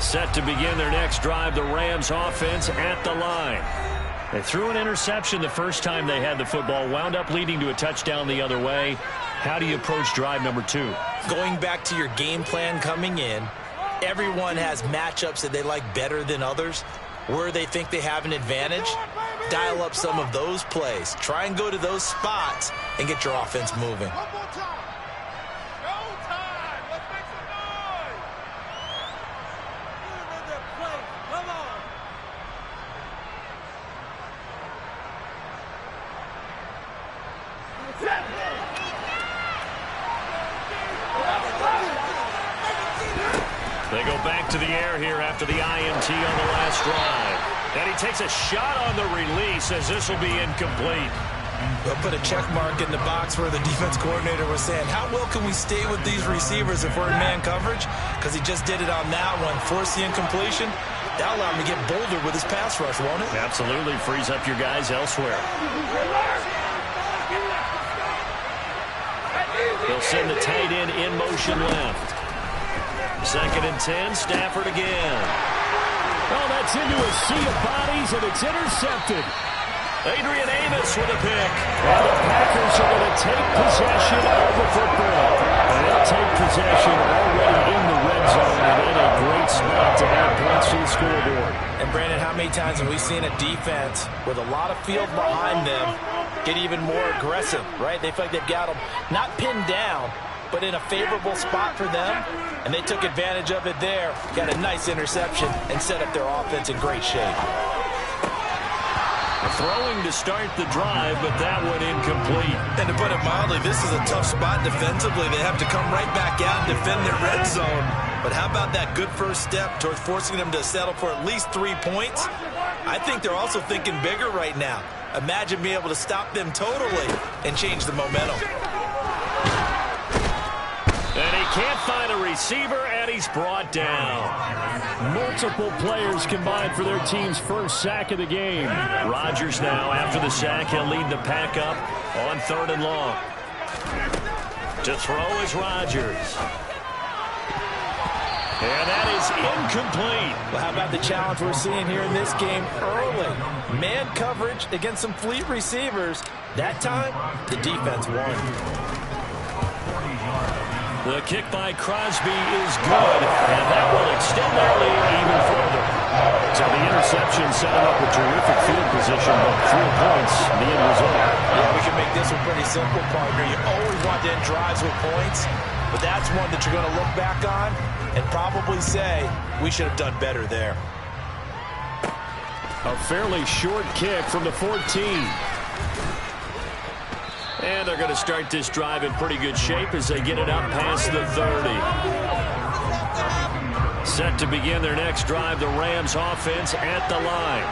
Set to begin their next drive, the Rams offense at the line. They threw an interception the first time they had the football, wound up leading to a touchdown the other way. How do you approach drive number 2? Going back to your game plan coming in, everyone has matchups that they like better than others. Where they think they have an advantage, dial up some of those plays. Try and go to those spots and get your offense moving. They go back to the air here after the INT on the last drive. And he takes a shot on the release as this will be incomplete. They'll put a check mark in the box where the defense coordinator was saying, how well can we stay with these receivers if we're in man coverage? Because he just did it on that one, forced the incompletion. That'll allow him to get bolder with his pass rush, won't it? Absolutely. Frees up your guys elsewhere. They'll send the tight end in motion left. 2nd and 10, Stafford again. Oh, that's into a sea of bodies, and it's intercepted. Adrian Amos with a pick. And the Packers are going to take possession of the football. And they'll take possession already in the red zone and in a great spot to add points to the scoreboard. And, Brandon, how many times have we seen a defense with a lot of field behind them get even more aggressive, right? They feel like they've got them not pinned down, but in a favorable spot for them, and they took advantage of it there, got a nice interception, and set up their offense in great shape. Throwing to start the drive, but that one incomplete. And to put it mildly, this is a tough spot defensively. They have to come right back out and defend their red zone. But how about that good first step towards forcing them to settle for at least 3 points? I think they're also thinking bigger right now. Imagine being able to stop them totally and change the momentum. And he can't find a receiver, and he's brought down. Multiple players combined for their team's first sack of the game. Rodgers now, after the sack, he'll lead the pack up on 3rd and long. To throw is Rodgers. And that is incomplete. Well, how about the challenge we're seeing here in this game early? Man coverage against some fleet receivers. That time, the defense won. The kick by Crosby is good, and that will extend their lead even further. So the interception set him up with terrific field position, but 3 points, the end result. Yeah, we can make this one pretty simple, partner. You always want to end drives with points, but that's one that you're going to look back on and probably say, we should have done better there. A fairly short kick from the 14. And they're going to start this drive in pretty good shape as they get it up past the 30. Set to begin their next drive, the Rams offense at the line.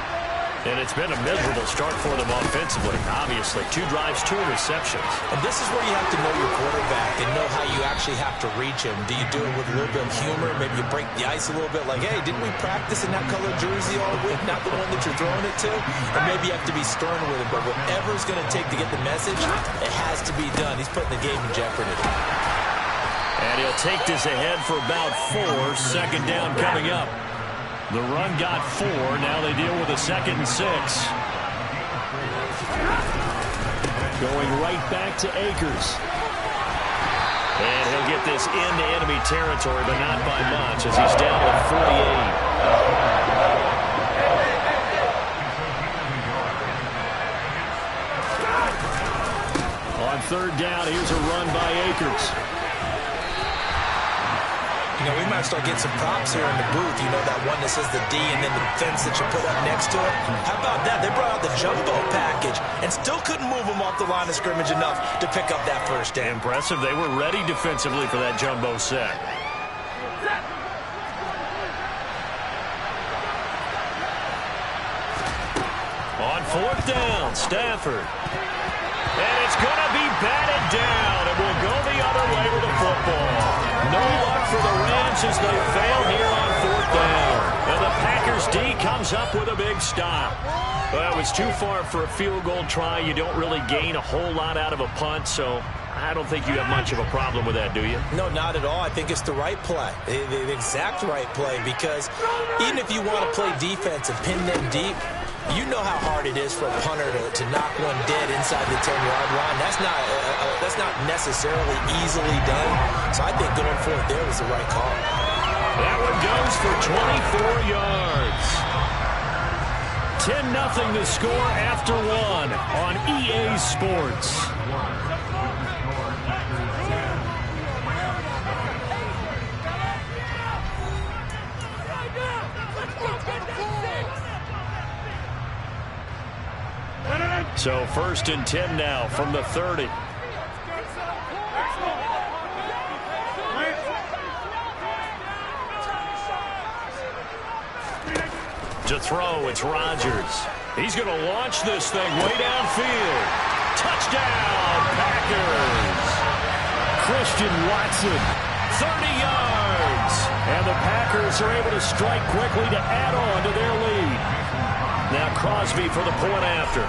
And it's been a miserable start for them offensively. Obviously, 2 drives, 2 interceptions. And this is where you have to know your quarterback and know how you actually have to reach him. Do you do it with a little bit of humor? Maybe you break the ice a little bit like, hey, didn't we practice in that colored jersey all week? Not the one that you're throwing it to? Or maybe you have to be stern with it. But whatever it's going to take to get the message, it has to be done. He's putting the game in jeopardy. And he'll take this ahead for about 4. 2nd down coming up. The run got 4. Now they deal with a 2nd and 6. Going right back to Akers. And he'll get this into enemy territory, but not by much as he's down to 48. On 3rd down, here's a run by Akers. You know, we might start getting some props here in the booth. You know, that one that says the D and then the fence that you put up next to it. How about that? They brought out the jumbo package and still couldn't move them off the line of scrimmage enough to pick up that first down. Impressive. They were ready defensively for that jumbo set. On 4th down, Stafford. And it's going to be batted down. It will go the other way with the football. No luck for the Rams as they fail here on 4th down. And the Packers D comes up with a big stop. Well, it was too far for a field goal try. You don't really gain a whole lot out of a punt, so I don't think you have much of a problem with that, do you? No, not at all. I think it's the right play, the exact right play, because even if you want to play defense and pin them deep, you know how hard it is for a punter to knock one dead inside the 10-yard line. That's not necessarily easily done. So I think going for it there was the right call. That one goes for 24 yards. 10-0 the score after one on EA Sports. So 1st and 10 now from the 30. To throw, it's Rodgers. He's going to launch this thing way downfield. Touchdown, Packers. Christian Watson, 30 yards. And the Packers are able to strike quickly to add on to their lead. Now Crosby for the point after.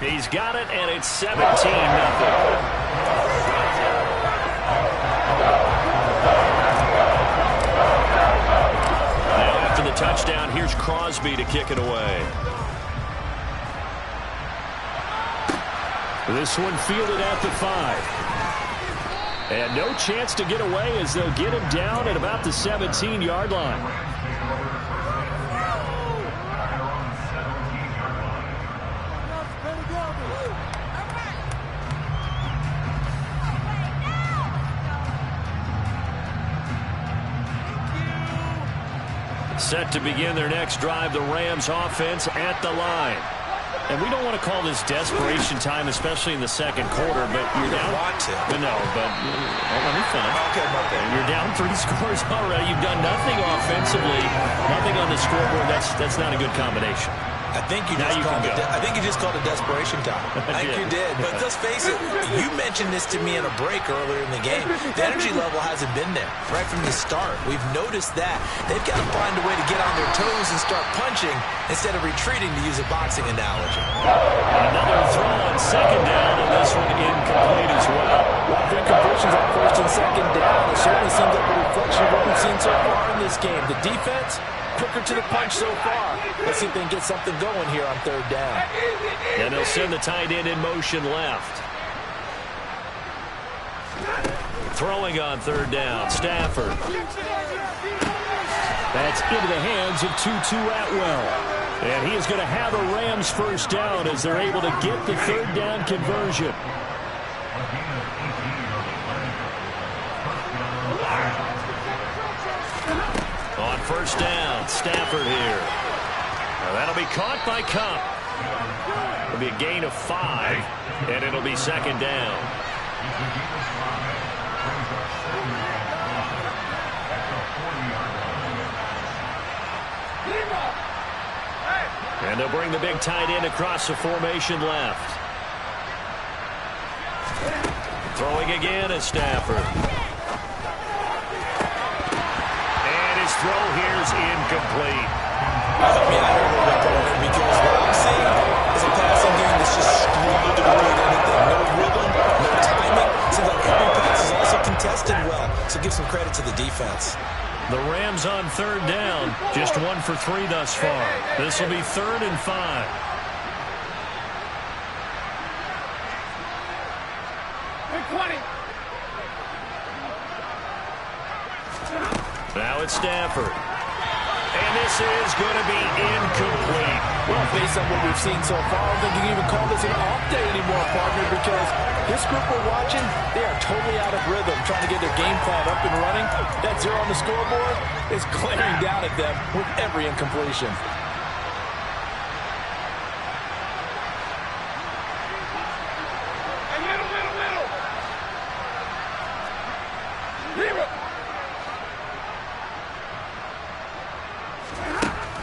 He's got it, and it's 17-0. Now after the touchdown, here's Crosby to kick it away. This one fielded at the 5. And no chance to get away as they'll get him down at about the 17-yard line. Set to begin their next drive, the Rams offense at the line. And we don't want to call this desperation time, especially in the second quarter, but you're down. Want to. No, but let me finish. Okay, okay. You're down 3 scores already. You've done nothing offensively, nothing on the scoreboard. That's not a good combination. I think you just called it desperation time. I think you did. But let's face it, you mentioned this to me in a break earlier in the game. The energy level hasn't been there right from the start. We've noticed that. They've got to find a way to get on their toes and start punching instead of retreating, to use a boxing analogy. Another throw on second down, and this one incomplete as well. The incompletions on 1st and 2nd down. It certainly seems like a reflection of what we've seen so far in this game. The defense, quicker to the punch so far. Let's see if they can get something going here on 3rd down. And they'll send the tight end in motion left. Throwing on 3rd down, Stafford. That's into the hands of Tutu Atwell. And he is going to have a Rams 1st down as they're able to get the 3rd down conversion. On 1st down, Stafford here. Now that'll be caught by Cup. It'll be a gain of 5, and it'll be 2nd down. And they'll bring the big tight end across the formation left. Throwing again is Stafford. Throw here's incomplete. I heard a little bit on it because what I'm seeing is a passing game that's just struggling to read anything. No rhythm, no timing. Seems like every pass is also contested well. So give some credit to the defense. The Rams on 3rd down. Just 1 for 3 thus far. This will be 3rd and 5. Now it's Stafford. And this is going to be incomplete. Well, based on what we've seen so far, I don't think you can even call this an off day anymore, partner, because this group we're watching, they are totally out of rhythm, trying to get their game plan up and running. That 0 on the scoreboard is glaring down at them with every incompletion.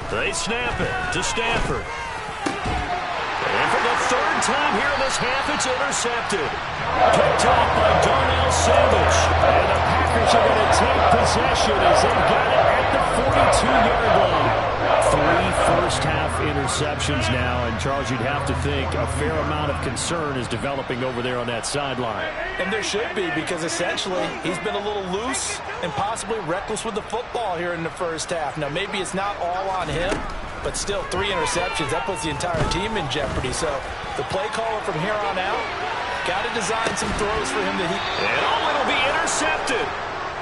They snap it to Stafford. And for the 3rd time here in this half, it's intercepted. Picked off by Darnell Savage. And the Packers are going to take possession as they've got it at the 42-yard line. 3 first-half interceptions now, and Charles, you'd have to think a fair amount of concern is developing over there on that sideline. And there should be, because essentially he's been a little loose and possibly reckless with the football here in the first half. Now, maybe it's not all on him, but still 3 interceptions. That puts the entire team in jeopardy. So the play caller from here on out got to design some throws for him that he... And it'll be intercepted.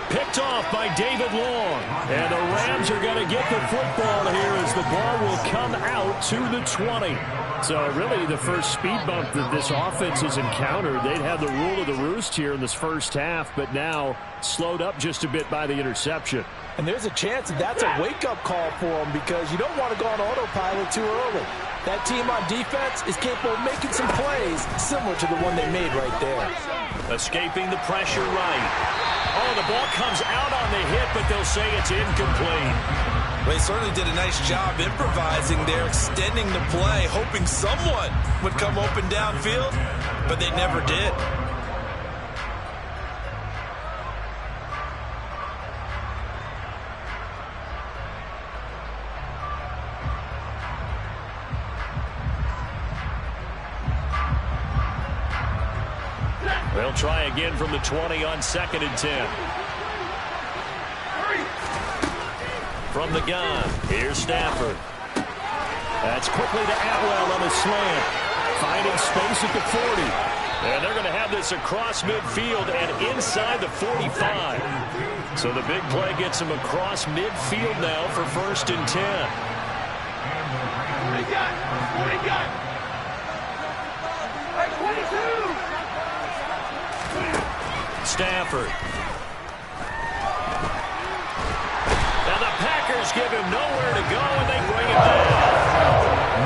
Picked off by David Long. And the Rams are going to get the football here as the ball will come out to the 20. So really the first speed bump that this offense has encountered, they'd have the rule of the roost here in this first half, but now slowed up just a bit by the interception. And there's a chance that that's a wake-up call for them, because you don't want to go on autopilot too early. That team on defense is capable of making some plays similar to the one they made right there. Escaping the pressure right. Oh, the ball comes out on the hit, but they'll say it's incomplete. Well, they certainly did a nice job improvising there, extending the play, hoping someone would come open downfield, but they never did. They'll try again from the 20 on 2nd and 10. From the gun, here's Stafford. That's quickly to Atwell on a slant. Finding space at the 40. And they're going to have this across midfield and inside the 45. So the big play gets them across midfield now for 1st and 10. Stafford. Now the Packers give him nowhere to go, and they bring him down.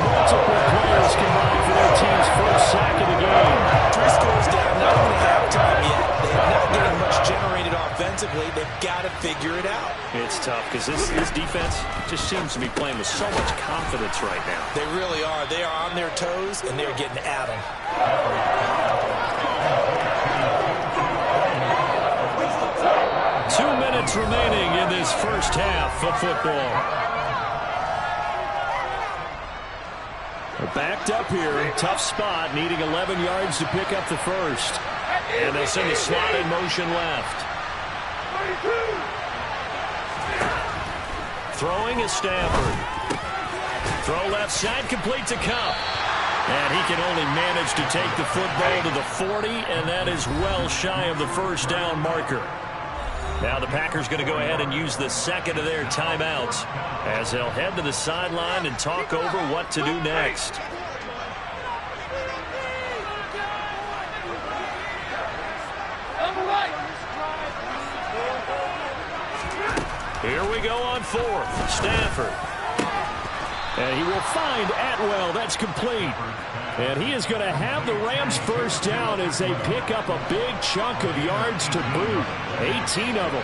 Multiple players combined for their team's first sack of the game. 3 scores down, not even halftime yet. They're not getting much generated offensively. They've got to figure it out. It's tough because this defense just seems to be playing with so much confidence right now. They really are. They are on their toes, and they're getting at them. 2 minutes remaining in this first half of football. They're backed up here. Tough spot, needing 11 yards to pick up the first. And they'll send the slot in motion left. Throwing is Stafford. Throw left side, complete to Cup. And he can only manage to take the football to the 40, and that is well shy of the first down marker. Now the Packers going to go ahead and use the second of their timeouts as they'll head to the sideline and talk over what to do next. Here we go on 4th. Stafford. And he will find Atwell. That's complete. And he is going to have the Rams first down as they pick up a big chunk of yards to boot. 18 of them.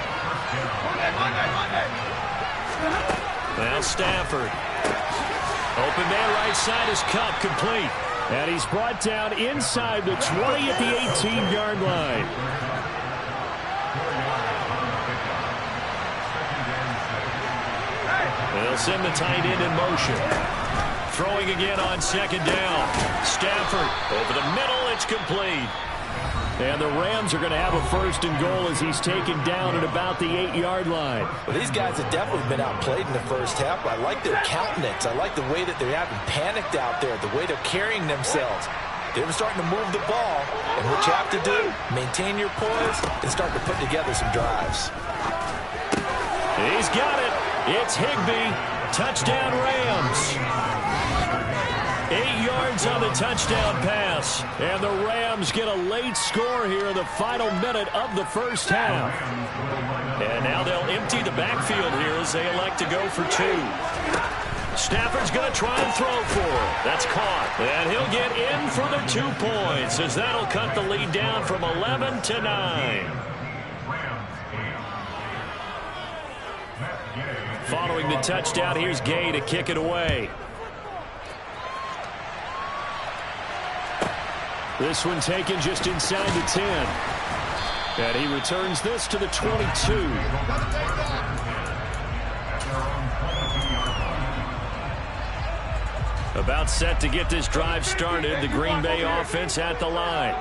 Now Stafford. Open man right side is Cup, complete. And he's brought down inside the 20 at the 18-yard line. They'll send the tight end in motion. Throwing again on 2nd down. Stafford over the middle. It's complete. And the Rams are going to have a 1st and goal as he's taken down at about the 8-yard line. Well, these guys have definitely been outplayed in the first half. I like their countenance. I like the way that they haven't panicked out there, the way they're carrying themselves. They're starting to move the ball. And what you have to do, maintain your poise and start to put together some drives. He's got it. It's Higbee. Touchdown Rams. 8 yards on the touchdown pass. And the Rams get a late score here in the final minute of the first half. And now they'll empty the backfield here as they elect to go for 2. Stafford's going to try and throw for it. That's caught. And he'll get in for the 2 points as that'll cut the lead down from 11 to 9. Following the touchdown, here's Gay to kick it away. This one taken just inside the 10. And he returns this to the 22. About set to get this drive started. The Green Bay offense at the line.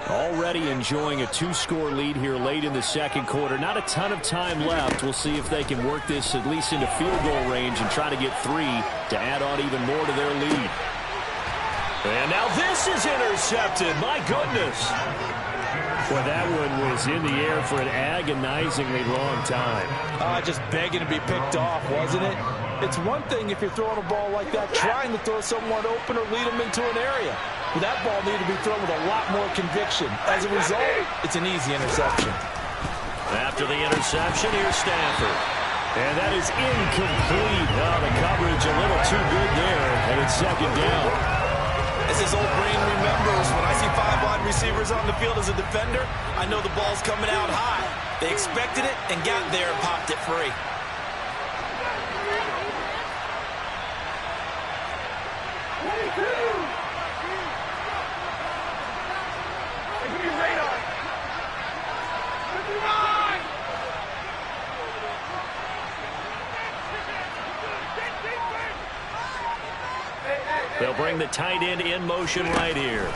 Already enjoying a 2-score lead here late in the second quarter. Not a ton of time left. We'll see if they can work this at least into field goal range and try to get 3 to add on even more to their lead. And now this is intercepted. My goodness. Well, that one was in the air for an agonizingly long time. Just begging to be picked off, wasn't it? It's one thing if you're throwing a ball like that, trying to throw someone open or lead them into an area. But that ball needed to be thrown with a lot more conviction. As a result, it's an easy interception. After the interception, here's Stafford. And that is incomplete. Oh, the coverage a little too good there, and it's second down. As his old brain remembers, when I see 5 wide receivers on the field as a defender, I know the ball's coming out high. They expected it and got there and popped it free. They'll bring the tight end in motion right here.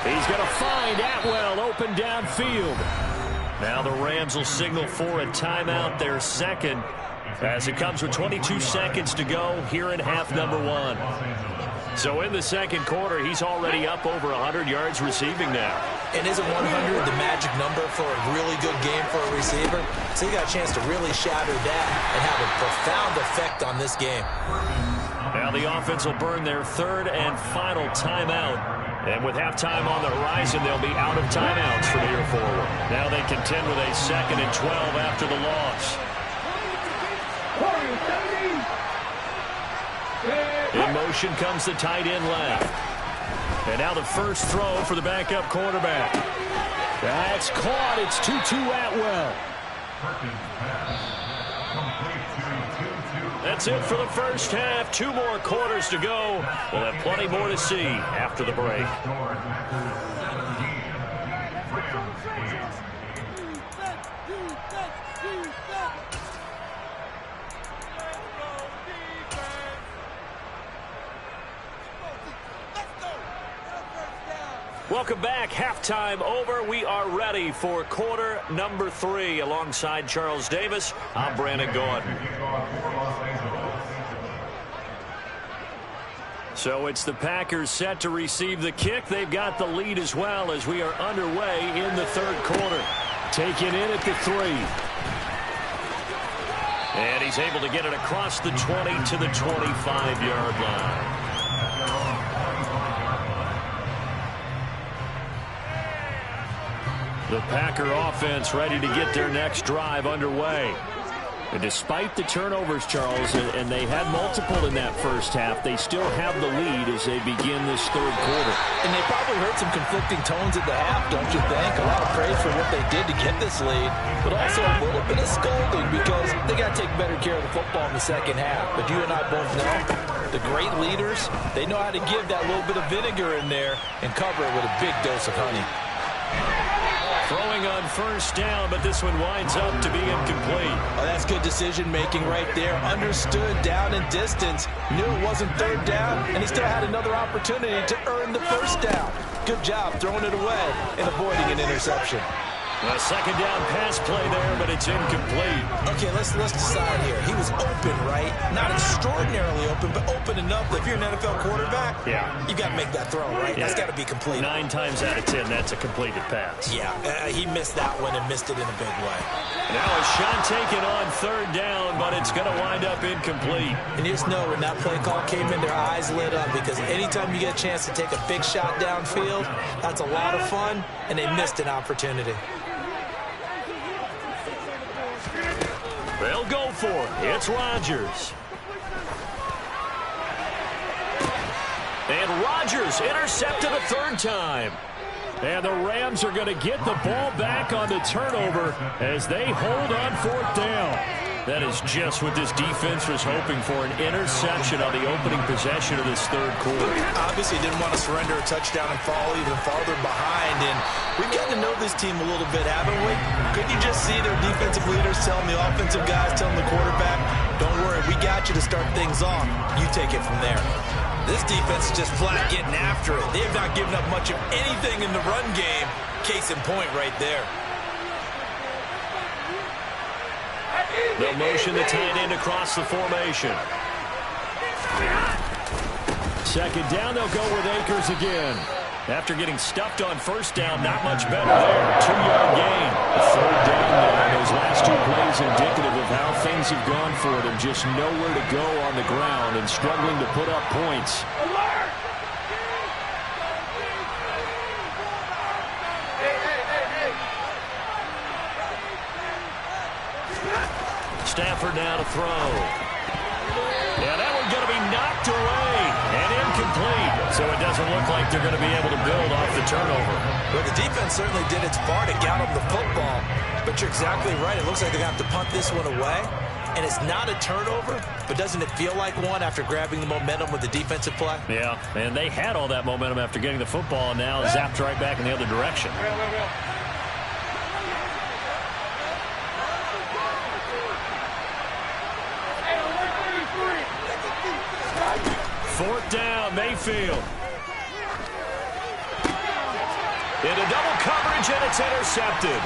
He's going to find Atwell open downfield. Now the Rams will signal for a timeout, their second, as it comes with 22 seconds to go here in half number 1. So in the second quarter, he's already up over 100 yards receiving now. And isn't 100 the magic number for a really good game for a receiver? So you got a chance to really shatter that and have a profound effect on this game. Now the offense will burn their third and final timeout. And with halftime on the horizon, they'll be out of timeouts from here forward. Now they contend with a 2nd and 12 after the loss. In motion comes the tight end left. And now the first throw for the backup quarterback. That's caught. It's 2-2 Atwell. That's it for the first half. 2 more quarters to go. We'll have plenty more to see after the break. Welcome back. Halftime over. We are ready for quarter number 3. Alongside Charles Davis, I'm Brandon Gordon. So it's the Packers set to receive the kick. They've got the lead as well as we are underway in the third quarter. Taken in at the 3. And he's able to get it across the 20 to the 25-yard line. The Packer offense ready to get their next drive underway. And despite the turnovers, Charles, and they had multiple in that first half, they still have the lead as they begin this third quarter. And they probably heard some conflicting tones at the half, don't you think? A lot of praise for what they did to get this lead, but also a little bit of scolding because they got to take better care of the football in the second half. But you and I both know the great leaders, they know how to give that little bit of vinegar in there and cover it with a big dose of honey. Throwing on first down, but this one winds up to be incomplete. Oh, that's good decision-making right there. Understood down and distance. Knew it wasn't third down, and he still had another opportunity to earn the first down. Good job throwing it away and avoiding an interception. A second down pass play there, but it's incomplete. Okay, let's decide here. He was open, right? Not extraordinarily open, but open enough that if you're an NFL quarterback, you got to make that throw, right? Yeah. That's got to be complete. 9 times out of 10, that's a completed pass. Yeah, he missed that one and missed it in a big way. Now a shot taken on third down, but it's going to wind up incomplete. And you just know when that play call came in, their eyes lit up because anytime you get a chance to take a big shot downfield, that's a lot of fun, and they missed an opportunity. They'll go for it. It's Rodgers. And Rodgers intercepted a third time. And the Rams are going to get the ball back on the turnover as they hold on 4th down. That is just what this defense was hoping for, an interception on the opening possession of this 3rd quarter. Obviously didn't want to surrender a touchdown and fall even farther behind. And we've gotten to know this team a little bit, haven't we? Couldn't you just see their defensive leaders telling the offensive guys, telling the quarterback, don't worry, we got you to start things off. You take it from there. This defense is just flat getting after it. They have not given up much of anything in the run game. Case in point right there. They'll motion the tight end across the formation. 2nd down, they'll go with Akers again. After getting stuffed on 1st down, not much better there. 2-yard gain. 3rd down now. Those last 2 plays indicative of how things have gone for them. Just nowhere to go on the ground and struggling to put up points. Stafford now to throw. Yeah, that one's going to be knocked away and incomplete. So it doesn't look like they're going to be able to build off the turnover. Well, the defense certainly did its part to get them the football. But you're exactly right. It looks like they're going to have to punt this one away. And it's not a turnover, but doesn't it feel like one after grabbing the momentum with the defensive play? Yeah, and they had all that momentum after getting the football, and now zapped right back in the other direction. Fourth down, Mayfield. Into double coverage, and it's intercepted.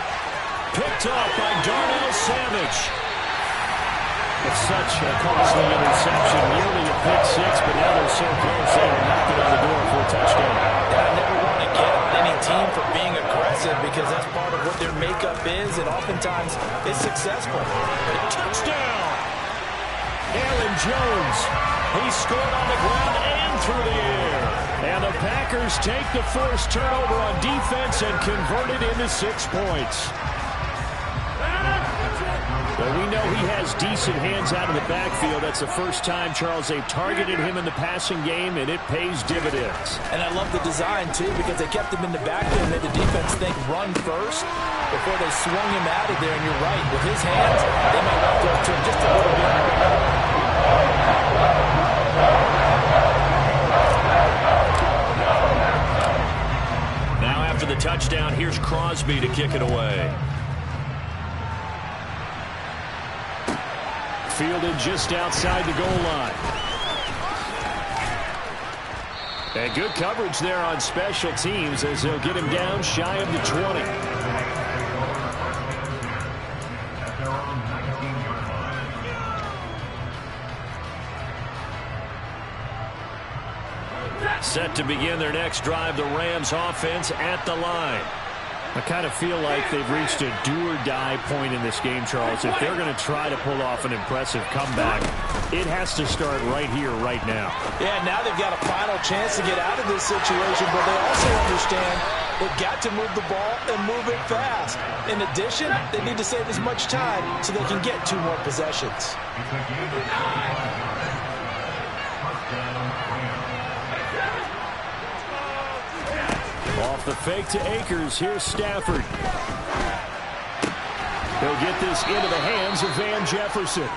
Picked off by Darnell Savage. It's such a costly interception, nearly a pick 6, but now they're so close they are knocking on the door for a touchdown. I never want to get on any team for being aggressive because that's part of what their makeup is, and oftentimes it's successful. Touchdown! Aaron Jones. He scored on the ground and through the air. And the Packers take the forced turnover on defense and convert it into 6 points. Well, we know he has decent hands out of the backfield. That's the first time, Charles, they've targeted him in the passing game, and it pays dividends. And I love the design, too, because they kept him in the backfield and made the defense think run first before they swung him out of there. And you're right, with his hands, they might walk up to him just a little bit. Now after the touchdown, here's Crosby to kick it away. Fielded just outside the goal line. And good coverage there on special teams as they'll get him down shy of the 20. Set to begin their next drive, the Rams offense at the line. I kind of feel like they've reached a do-or-die point in this game, Charles. If they're going to try to pull off an impressive comeback, it has to start right here, right now. Yeah, now they've got a final chance to get out of this situation, but they also understand they've got to move the ball and move it fast. In addition, they need to save as much time so they can get 2 more possessions. Off the fake to Akers. Here's Stafford. He'll get this into the hands of Van Jefferson.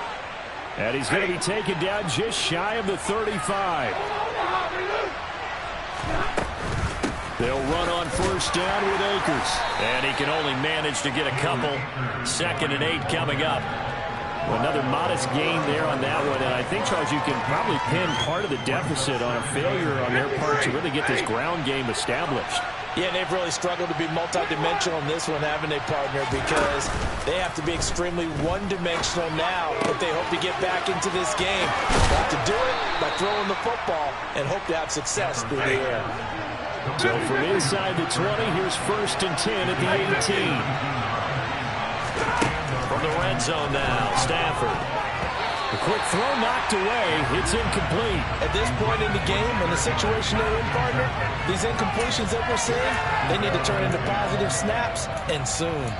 And he's going to be taken down just shy of the 35. They'll run on first down with Akers. And he can only manage to get a couple. 2nd and 8 coming up. Another modest gain there on that one. And I think, Charles, you can probably pin part of the deficit on a failure on their part to really get this ground game established. Yeah, they've really struggled to be multidimensional in this one, haven't they, partner? Because they have to be extremely one-dimensional now if they hope to get back into this game. They have to do it by throwing the football and hope to have success through the air. So from inside the 20, here's 1st and 10 at the 18. From the red zone now, Stafford. A quick throw knocked away. It's incomplete. At this point in the game, in the situation they're in, partner, these incompletions that we're seeing, they need to turn into positive snaps, and soon.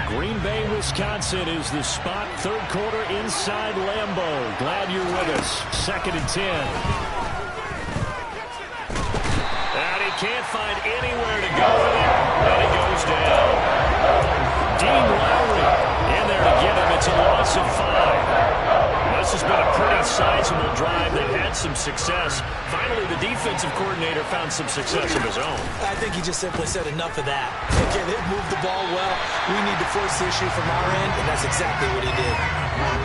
Green Bay, Wisconsin is the spot. 3rd quarter inside Lambeau. Glad you're with us. 2nd and 10. And he can't find anywhere to go with it, and he goes down. Dean Lowry in there to get him. It's a loss of 5. This has been a pretty sizable drive. They've had some success. Finally, the defensive coordinator found some success of his own. I think he just simply said enough of that. Okay, they've moved the ball well. We need to force the issue from our end, and that's exactly what he did.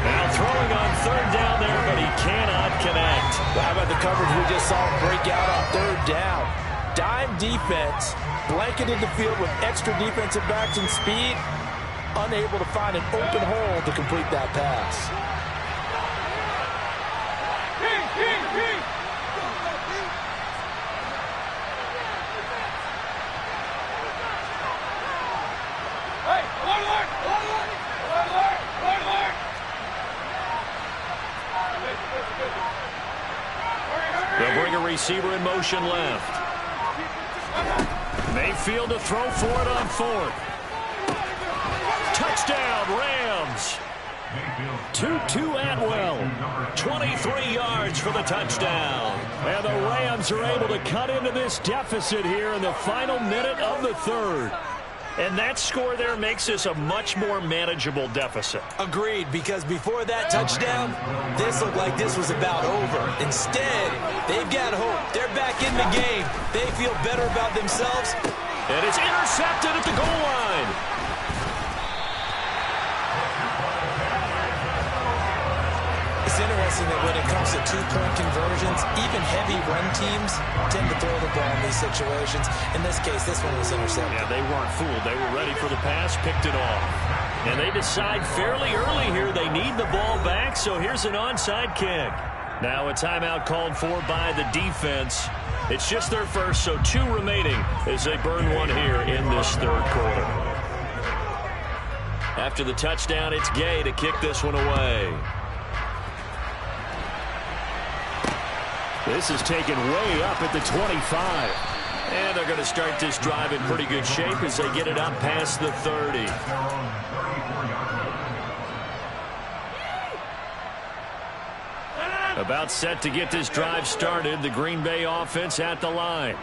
Now throwing on third down there, but he cannot connect. Well, how about the coverage we just saw him break out on third down? Dime defense, blanketed the field with extra defensive backs and speed, unable to find an open hole to complete that pass. They'll bring a receiver in motion left. Mayfield to throw for it on 4th. Touchdown, Rams. Tutu Atwell, 23 yards for the touchdown. And the Rams are able to cut into this deficit here in the final minute of the 3rd. And that score there makes this a much more manageable deficit. Agreed, because before that touchdown, this looked like this was about over. Instead, they've got hope. They're back in the game. They feel better about themselves. And it's intercepted at the goal line. It's interesting that when it comes to two-point conversions, even heavy run teams tend to throw the ball in these situations. In this case, this one was intercepted. Yeah, they weren't fooled. They were ready for the pass, picked it off. And they decide fairly early here they need the ball back, so here's an onside kick. Now a timeout called for by the defense. It's just their first, so 2 remaining as they burn one here in this 3rd quarter. After the touchdown, it's Gay to kick this one away. This is taken way up at the 25. And they're going to start this drive in pretty good shape as they get it up past the 30. About set to get this drive started. The Green Bay offense at the line.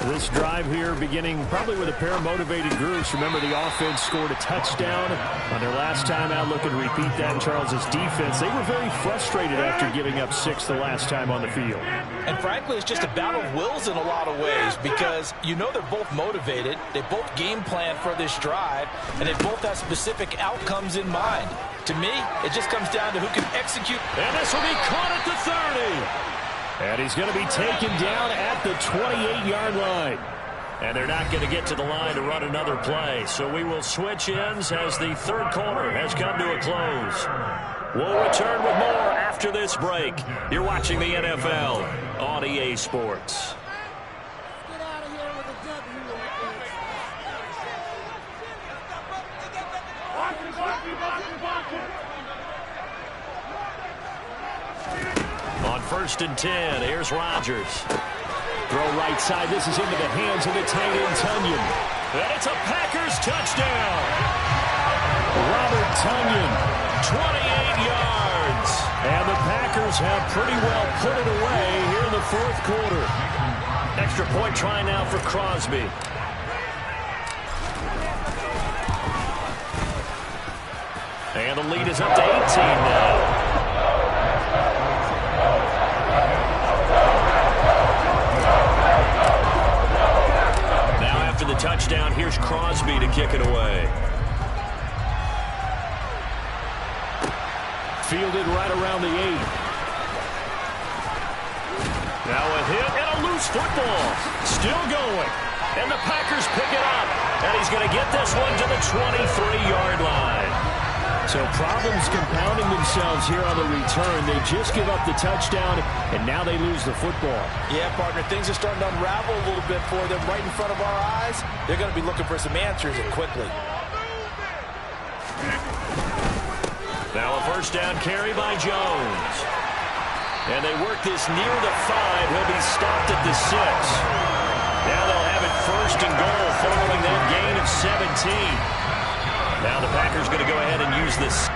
This drive here beginning probably with a pair of motivated groups. Remember, the offense scored a touchdown on their last time out. Looking to repeat that in Charles's defense. They were very frustrated after giving up 6 the last time on the field. And frankly, it's just a battle of wills in a lot of ways because you know they're both motivated. They both game plan for this drive, and they both have specific outcomes in mind. To me, it just comes down to who can execute. And this will be caught at the 30. And he's going to be taken down at the 28-yard line. And they're not going to get to the line to run another play. So we will switch ends as the 3rd quarter has come to a close. We'll return with more after this break. You're watching the NFL on EA Sports. On 1st and 10, here's Rodgers. Throw right side. This is into the hands of the tight end, Tunyon. And it's a Packers touchdown. Robert Tunyon, 28 yards. And the Packers have pretty well put it away here in the 4th quarter. Extra point try now for Crosby. And the lead is up to 18 now. The touchdown, here's Crosby to kick it away. Fielded right around the 8. Now a hit and a loose football. Still going. And the Packers pick it up. And he's going to get this one to the 23-yard line. So problems compounding themselves here on the return. They just give up the touchdown, and now they lose the football. Yeah, partner, things are starting to unravel a little bit for them right in front of our eyes. They're going to be looking for some answers, and quickly. Now a 1st down carry by Jones. And they work this near the 5. He'll be stopped at the 6. Now they'll have it 1st and goal following that gain of 17. Now the Packers going to go ahead and use this.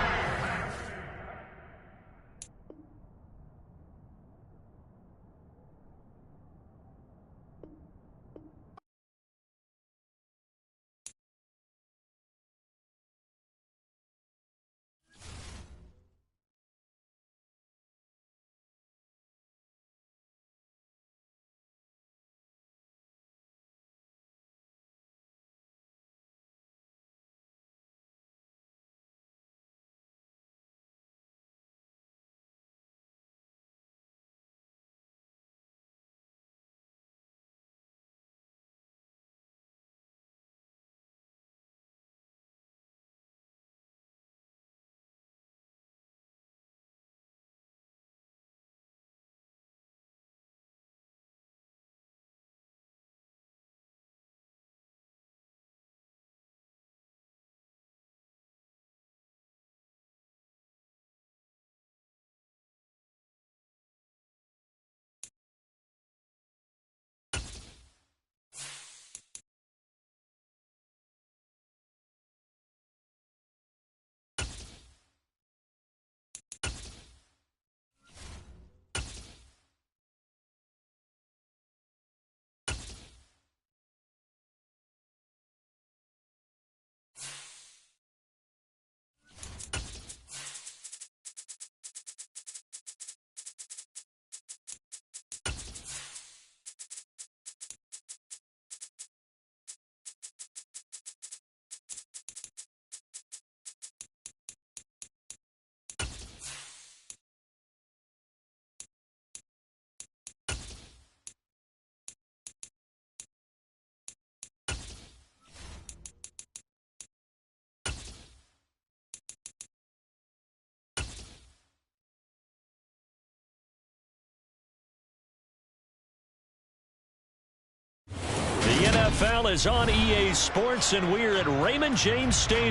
NFL is on EA Sports, and we're at Raymond James Stadium.